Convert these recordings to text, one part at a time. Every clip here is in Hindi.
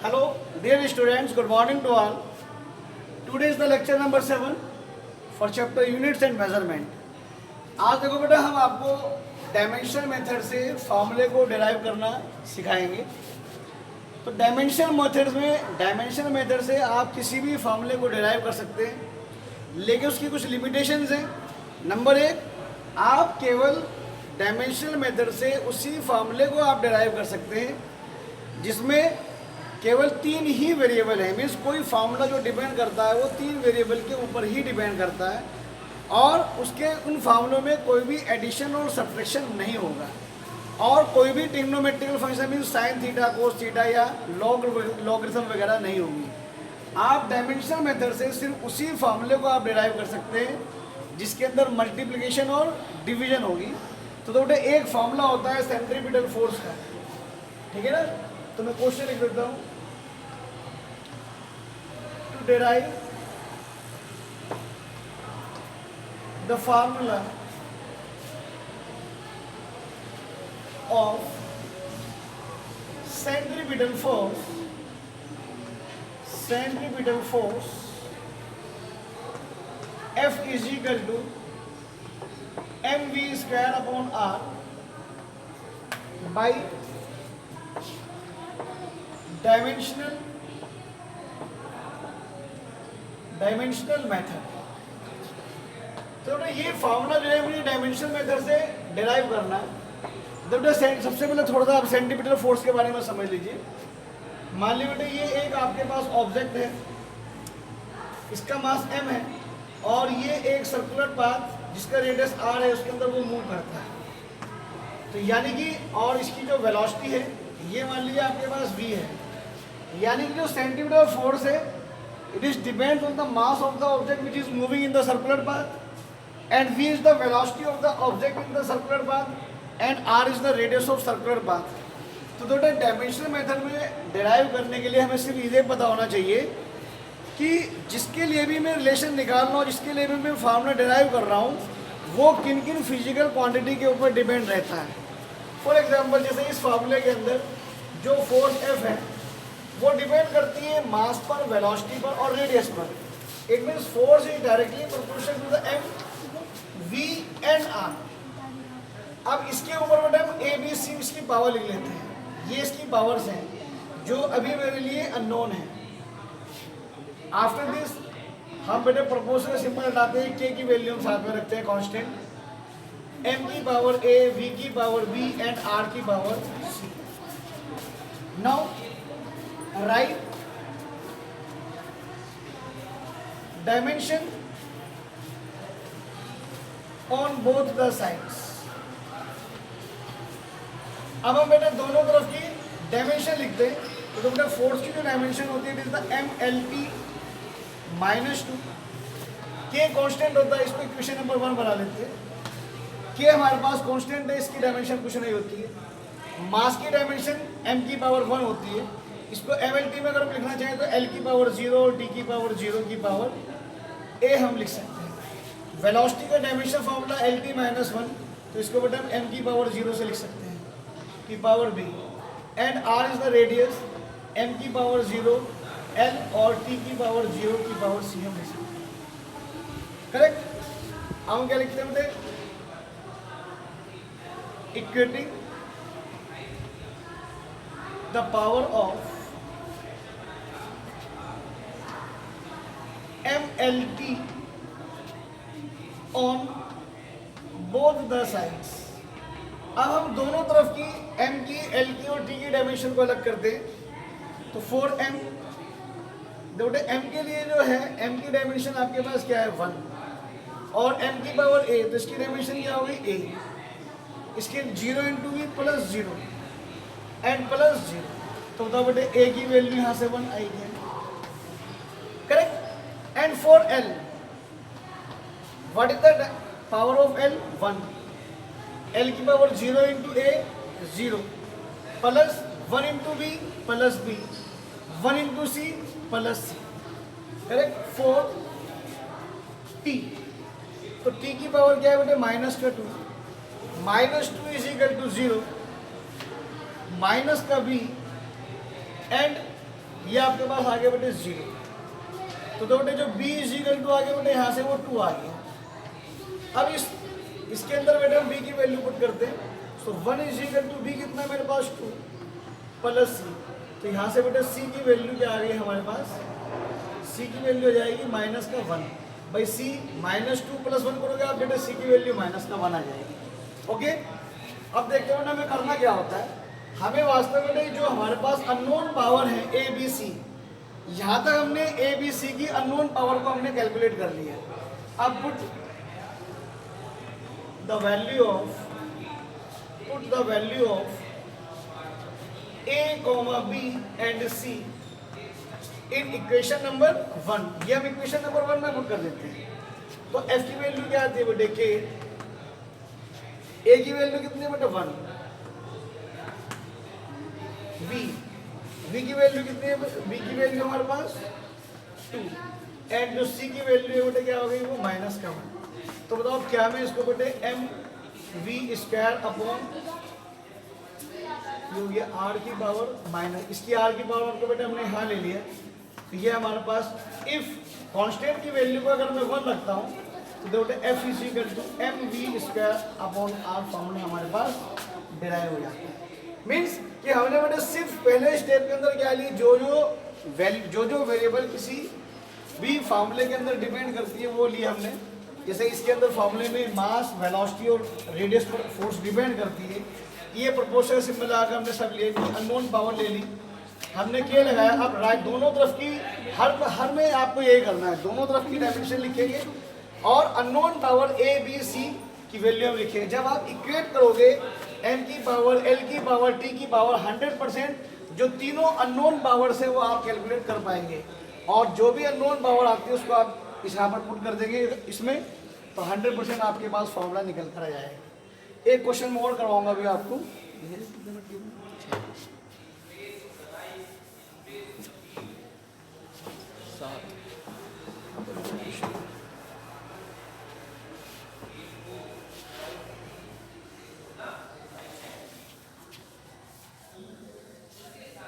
Hello, dear students. Good morning to all. Today is the lecture number 7 for chapter units and measurement. आज देखो बेटा हम आपको डायमेंशन मेथड से फॉर्मूले को डिराइव करना सिखाएंगे। तो डायमेंशन मेथड से आप किसी भी फॉर्मूले को डिराइव कर सकते हैं, लेकिन उसकी कुछ लिमिटेशंस हैं। नंबर एक, आप केवल डायमेंशनल मेथड से उसी फॉर्मूले को आप डिराइव कर सकते हैं जिसमें केवल 3 ही वेरिएबल है। मीन्स कोई फार्मूला जो डिपेंड करता है वो 3 वेरिएबल के ऊपर ही डिपेंड करता है और उसके उन फार्मूलों में कोई भी एडिशन और सब्ट्रैक्शन नहीं होगा और कोई भी trigonometrical function means sine theta cos theta या लॉगरिथम वगैरह नहीं होगी। आप डायमेंशनल मेथड से सिर्फ उसी फार्मूले को आप डिराइव कर सकते हैं जिसके अंदर मल्टीप्लिकेशन और डिवीजन होगी। तो बेटे एक फार्मूला होता है सेंट्रीपिटल फोर्स का, ठीक है ना। तो मैं क्वेश्चन लिख देता हूँ, to derive the formula of centripetal force F is equal to mv square upon r by dimensional method. तो ये फार्मूला जो है मुझे डायमेंशनल मेथड से डिराइव करना है। तो बेटा सबसे पहले थोड़ा सा आप सेंटीमीटर फोर्स के बारे में समझ लीजिए। मान लीजिए बेटा ये एक आपके पास ऑब्जेक्ट है, इसका मास m है और ये एक सर्कुलर पाथ जिसका रेडियस r है उसके अंदर वो मूव करता है। तो यानी कि और इसकी जो वेलोसिटी है ये मान लीजिए आपके पास v है, यानी कि जो सेंटीमीटर फोर्स है it is depend on the mass of the object which is moving in the circular path and v is the velocity of the object in the circular path and r is the radius of circular path. तो बेटा डायमेंशनल मेथड में डिराइव करने के लिए हमें सिर्फ ये पता होना चाहिए कि जिसके लिए भी मैं रिलेशन निकाल रहा हूँ, जिसके लिए भी मैं फार्मूला डिराइव कर रहा हूँ, वो किन किन फिजिकल क्वांटिटी के ऊपर डिपेंड रहता है। फॉर एग्जांपल जैसे इस फार्मूले के अंदर जो फोर्स F है वो डिपेंड करती है मास पर, वेलोसिटी पर और रेडियस पर। It means force is directly proportional to the m v and r। अब इसके ऊपर बेटा हम a b c इसकी पावर लिख लेते हैं। ये इसकी पावर्स हैं जो अभी मेरे लिए अननोन है। आफ्टर दिस हम बेटे प्रोपोर्शनल सिंबल हटाते हैं, k की वैल्यू हम साथ में रखते हैं कांस्टेंट, m की पावर a, v की पावर b एंड r की power c। Now right dimension on both the sides. अब हम बेटा दोनों तरफ की डायमेंशन लिखते हैं। तो बेटा फोर्स की जो डायमेंशन होती है it is the mLT -2। k constant होता है, इसको इक्वेशन नंबर 1 बना लेते हैं। k हमारे पास कांस्टेंट है, इसकी डायमेंशन कुछ नहीं होती है। मास की डायमेंशन m की पावर 1 होती है। इसको mLT में अगर हम लिखना चाहें तो l की पावर 0 और t की पावर 0 की पावर a हम लिख सकते हैं। वेलोसिटी का डायमेंशन फॉर्मूला LT -1, तो इसको बेटा हम m की पावर 0 से लिख सकते हैं, की power b and r is the radius, m की पावर 0 l और t की पावर 0 की पावर c हम लिख सकते हैं। करेक्ट। हम क्या लिखते हैं बेटे, equating the power of mLT on both the sides. अब हम दोनों तरफ की m की, l की और t की डायमेंशन को अलग करते हैं। तो 4m बेटे m के लिए जो है m की डायमेंशन आपके पास क्या है 1 और m की पावर a, तो इसकी डायमेंशन क्या होगी a। इसके 0 into v plus 0 and plus 0, तो बताओ बेटे a की वैल्यू यहाँ से 1 आएगी। Correct. And for l what is the power of l 1, l की power 0 into a 0 plus 1 into b plus b 1 into c plus c। Correct. 4 t, तो t की पावर क्या है बेटे -2, -2 इज इक्वल टू 0 माइनस का b एंड ये आपके पास आगे बेटे 0। तो बेटे जो b इज इक्वल टू आगे बेटे यहाँ से वो 2 आ गया। अब इसके अंदर बेटे हम b की वैल्यू पुट करते हैं। तो 1 इज इक्वल टू b कितना मेरे पास 2 प्लस c। तो यहाँ से बेटे c की वैल्यू क्या आ गई हमारे पास, c की वैल्यू हो जाएगी माइनस का 1 भाई c -2 + 1 करोगे आप बेटे c की वैल्यू माइनस का 1 आ जाएगी। ओके, अब देखते हैं हमें करना क्या होता है। हमें वास्तव में जो हमारे पास अननोन पावर है a b c, यहाँ तक हमने a b c की अननोन पावर को हमने कैलकुलेट कर लिया। अब put the value of a, b and c in equation number 1। ये हम इक्वेशन नंबर 1 में पुट कर देते हैं। तो f की वैल्यू क्या आती है बेटे k, a की वैल्यू कितनी है बेटे 1, v की वैल्यू कितनी है, v की वैल्यू हमारे पास 2 एंड जो c की वैल्यू है बेटे क्या हो गई वो माइनस का 1। तो बताओ क्या मैं इसको बेटे mv² अपॉन जो ये r की पावर माइनस इसकी r की पावर को बेटे हमने यहाँ ले लिया। तो ये हमारे पास इफ कांस्टेंट की वैल्यू को अगर मैं 1 रखता हूँ तो बेटे f is equal to mv² upon r formula हमारे पास डिराइव हो जाता है। मीन्स कि हमने बेटे सिर्फ पहले स्टेप के अंदर क्या ली, जो वेरिएबल किसी भी फार्मूले के अंदर डिपेंड करती है वो ली हमने। जैसे इसके अंदर फार्मूले में मास, वेलोसिटी और रेडियस पर फोर्स डिपेंड करती है। ये प्रोपोर्शनल सिंबल लगाकर हमने सब ले ली, अननोन पावर ले ली, हमने क्या लगाया। अब राइट दोनों तरफ की हर में आपको यही करना है, दोनों तरफ की डायमेंशन लिखेंगे और unknown power a b c की वैल्यू हम लिखेंगे। जब आप इक्वेट करोगे m की पावर, l की पावर, t की पावर 100% जो तीनों अननोन पावर से वो आप कैलकुलेट कर पाएंगे। और जो भी अननोन पावर आती है उसको आप इस यहाँ पर पुट कर देंगे इसमें, तो 100% आपके पास फॉर्मूला निकल कर आ जाएगा। एक क्वेश्चन मैं और करवाऊंगा अभी आपको।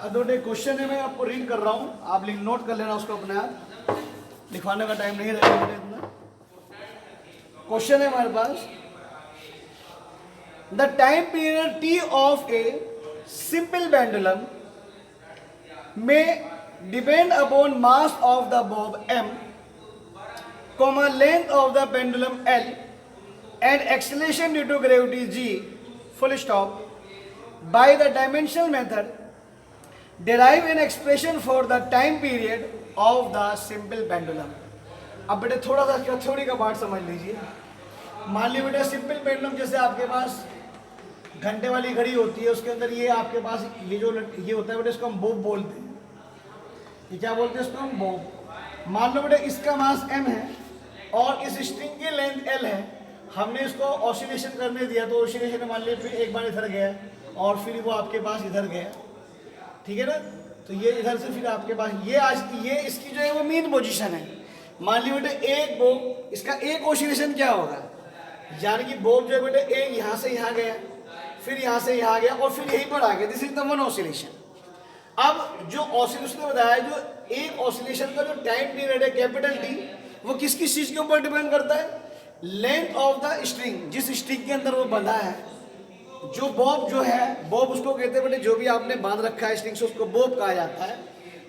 अदोटे क्वेश्चन है, मैं आपको रीड कर रहा हूं, आप लिंक नोट कर लेना उसको अपने आप, लिखवाने का टाइम नहीं लगेगा इतना। क्वेश्चन है हमारे पास, the time period t of a simple pendulum may depend upon mass of the bob m, length of the pendulum l and acceleration due to gravity g, full stop. By the dimensional method derive an expression for the time period of the simple pendulum. अब बेटे थोड़ा सा थ्योरी का पार्ट समझ लीजिए। मान लीजिए बेटे सिंपल पेंडुलम जैसे आपके पास घंटे वाली घड़ी होती है, उसके अंदर ये आपके पास ये होता है बेटे, इसको हम बोब बोलते हैं। ये क्या बोलते हैं इसको हम बोब। मान लो बेटे इसका मास m है और इस स्ट्रिंग की लेंथ l है, हमने इसको ऑसिलेशन करने दिया तो ऑसिलेशन मान लीजिए फिर एक बार इधर गया और फिर वो आपके पास इधर गया, ठीक है ना। तो ये इधर से फिर आपके पास ये इसकी जो है वो मीन पोजीशन है। मान लीजिए बेटे एक बोब, इसका एक ऑसिलेशन क्या होगा, यानी कि बोब जो है बेटे एक यहाँ से यहाँ गया, फिर यहाँ से यहाँ गया और फिर यहीं पर आ गया। This is the one oscillation. अब जो ऑसिलेशन ने बताया, जो एक ऑसिलेशन का जो टाइम पीरियड है कैपिटल टी, वो किस किस चीज के ऊपर डिपेंड करता है, लेंथ ऑफ द स्ट्रिंग, जिस स्ट्रिंग के अंदर वो बंधा है। जो बॉब जो है, बॉब उसको कहते हैं बेटे, जो भी आपने बांध रखा है स्ट्रिंग से उसको बॉब कहा जाता है।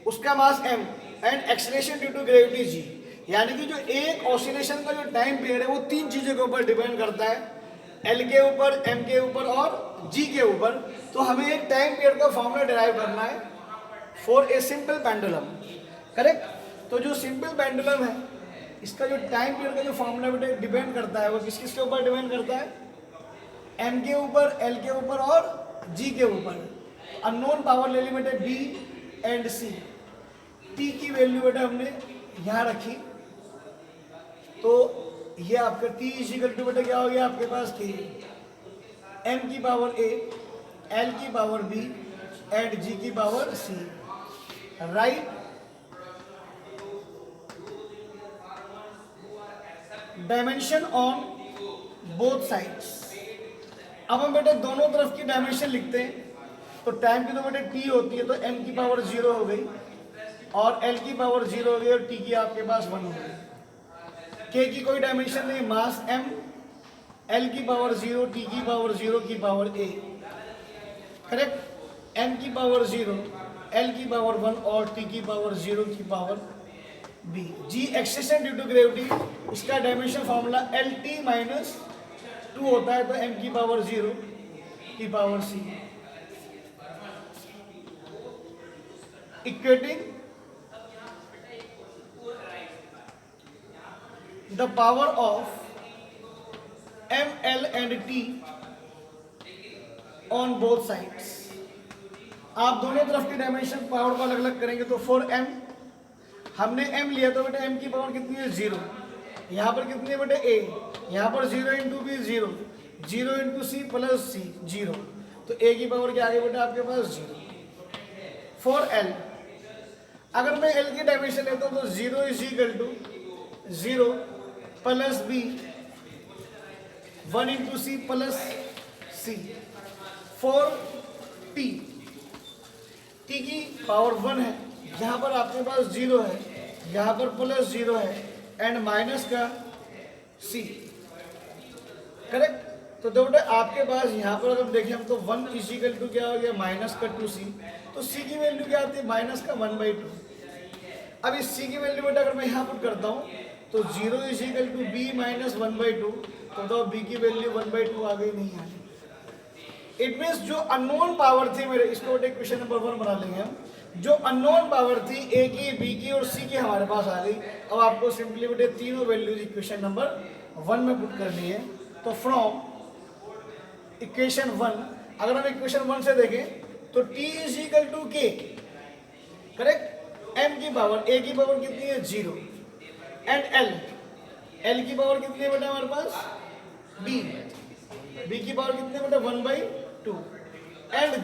उसका mass m and acceleration due to gravity g, यानी कि जो एक ऑसिलेशन का जो टाइम पीरियड है वो तीन चीजों के ऊपर डिपेंड करता है, L के ऊपर, M के ऊपर और G के ऊपर। तो हमें एक टाइम पीरियड का फॉर्मूला डिराइव करना है for a simple pendulum, correct. तो जो सिंपल पेंडुलम है इसका जो टाइम पीरियड का जो फॉर्मूला बेटे डिपेंड करता है वो किस किस के ऊपर डिपेंड करता है, M के ऊपर, L के ऊपर और G के ऊपर। अननोन पावर ले ली बेटे B एंड C। T की वैल्यू बेटे हमने यहाँ रखी, तो ये आपका T इज इक्वल टू बेटा क्या हो गया आपके पास K, M की पावर A, L की पावर B एंड G की power C, right. Dimension on both sides. अब हम बेटे दोनों तरफ की डायमेंशन लिखते हैं। तो टाइम की तो बेटे T होती है, तो M की पावर 0 हो गई और एल की पावर 0 हो गई और टी की आपके पास 1 हो गई। के की कोई डायमेंशन नहीं, मास m, एल की पावर 0, टी की पावर 0 की पावर a, करेक्ट। m की पावर 0, एल की पावर 1 और टी की पावर 0 की power b। g acceleration due to gravity, इसका dimension formula L T minus 2 होता है, तो m की पावर 0 की power c, equating the power of m, l and t on both sides। आप दोनों तरफ की डायमेंशन पावर को अलग अलग करेंगे तो फॉर m हमने m लिया तो बेटा m की पावर कितनी है 0, यहाँ पर कितनी है बेटा a, यहाँ पर 0 into B 0, 0 into C plus C 0, तो a की पावर क्या आ गई बेटा आपके पास 0। फॉर l अगर मैं l की डायमेंशन लेता हूँ तो 0 is equal to 0 plus B 1 into C plus C. For T, T की पावर 1 है, यहाँ पर आपके पास 0 है, यहाँ पर प्लस 0 है एंड माइनस का सी, करेक्ट। तो बेटा आपके पास यहाँ पर अगर देखें हम तो 1 इजिकल टू क्या हो गया माइनस का 2c, तो c की वैल्यू क्या आती है माइनस का 1/2। अब इस c की वैल्यू बेटा अगर मैं यहाँ पुट करता हूँ तो 0 इजिकल टू b माइनस 1/2, तो b की वैल्यू 1/2 आ गई, नहीं आ गई। इट मीन्स जो अननोन पावर थी मेरे, इसको बेटे क्वेश्चन नंबर 1 बना लेंगे हम, जो अननोन पावर थी a की, b की और c की हमारे पास आ गई। अब आपको सिंपली बेटे तीनों वैल्यूज इक्वेशन नंबर 1 में पुट करनी है। तो फ्रॉम इक्वेशन 1 अगर हम इक्वेशन 1 से देखें तो t is equal to k, correct. m की पावर, a की पावर कितनी है 0 एंड l की पावर कितनी है बेटा हमारे पास b की पावर कितनी है बेटा 1/2 एंड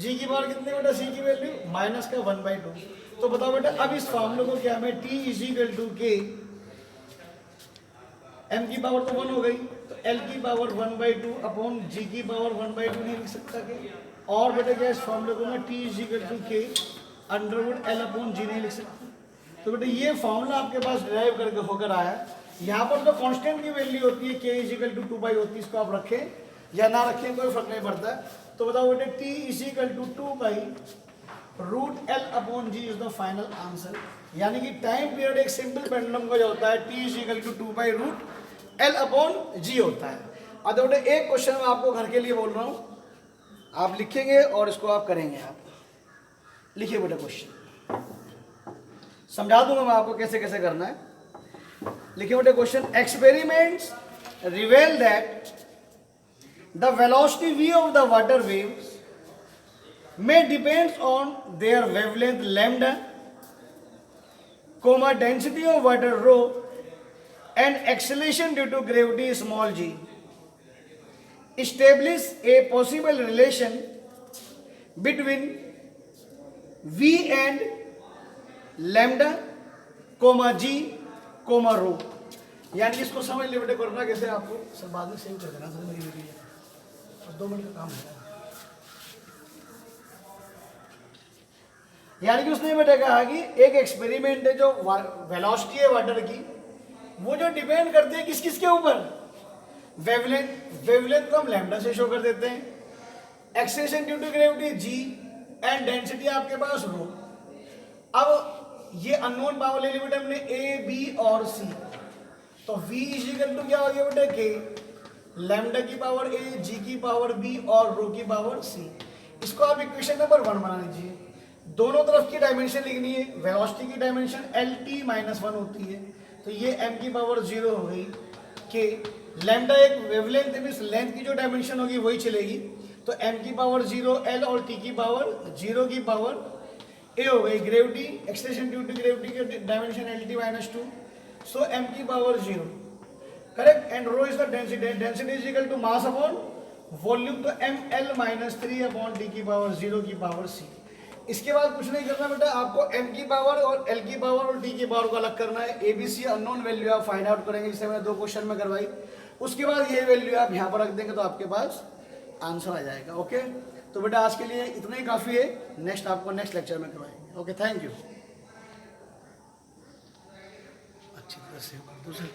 g की पावर कितनी है बेटा c की वैल्यू माइनस का 1/2। तो बताओ बेटा अब इस फॉर्मूले को क्या हमें t is equal to k, m की पावर तो 1 हो गई तो l की पावर 1/2 अपॉन g की पावर 1/2 नहीं लिख सकता के, और बेटा क्या इस फॉर्मूले को मैं t is equal to k under root l upon g नहीं लिख सकता। तो बेटा ये फॉर्मूला आपके पास डिराइव करके होकर आया। यहाँ पर जो कांस्टेंट की वैल्यू होती है k इज इक्वल टू 2 होती है, इसको आप रखें या ना रखें कोई फर्क नहीं पड़ता। तो बताओ बेटे t is equal to 2 root l upon g is the final answer. यानी कि टाइम पीरियड एक सिंपल पेंडुलम का जो होता है t is equal to 2 root l upon g होता है। अब तो बेटे एक क्वेश्चन मैं आपको घर के लिए बोल रहा हूँ, आप लिखेंगे और इसको आप करेंगे। आप लिखिए बेटा क्वेश्चन, समझा दूंगा मैं आपको कैसे कैसे करना है। लिखिए बेटा question, experiments रिवेल that the velocity v of the water waves may depends on their wavelength lambda, comma density of water rho and acceleration due to gravity small g. Establish a possible relation between v and lambda, comma g, comma rho। यानी इसको समझ लिया बेटे, करना कैसे आपको सब बाद में सेव कर देना सर, मेरी वीडियो बस 2 मिनट का काम है। यानी कि उसने बेटा कहा कि एक एक्सपेरिमेंट है जो वेलोसिटी है वाटर की, वो जो डिपेंड करती है किस किस के ऊपर, वेवलेंथ को हम लैम्डा से शो कर देते हैं, acceleration due to gravity G and density आपके पास रो। अब ये अननोन पावर ले ली बेटा हमने ए बी और सी, तो v इज इक्वल टू क्या हो गया बेटा के, लैम्डा की पावर ए, जी की पावर बी और रो की पावर सी। इसको आप इक्वेशन नंबर 1 बना लीजिए। दोनों तरफ की डायमेंशन लिखनी है, वेलोसिटी की डायमेंशन एल टी माइनस 1 होती है, तो ये m की पावर 0 हो गई के, लैम्डा एक वेवलेंथ मींस लेंथ की जो डायमेंशन होगी वही चलेगी, तो m की पावर 0 l और t की पावर 0 की पावर a हो गई। Gravity acceleration due to gravity के dimension L T minus 2, so m की power 0, correct. And rho is the density, density is equal to mass upon volume, तो m l माइनस 3 अपॉन d की पावर 0 की पावर c। इसके बाद कुछ नहीं करना बेटा, आपको m की पावर और l की पावर और d की पावर को अलग करना है। a b c unknown value आप फाइंड आउट करेंगे, जिसे मैंने 2 क्वेश्चन में करवाई। उसके बाद ये वैल्यू आप यहाँ पर रख देंगे तो आपके पास आंसर आ जाएगा। ओके, तो बेटा आज के लिए इतना ही काफ़ी है, नेक्स्ट आपको नेक्स्ट लेक्चर में करवाएंगे। Okay, thank you. अच्छी तरह से कर दो सर।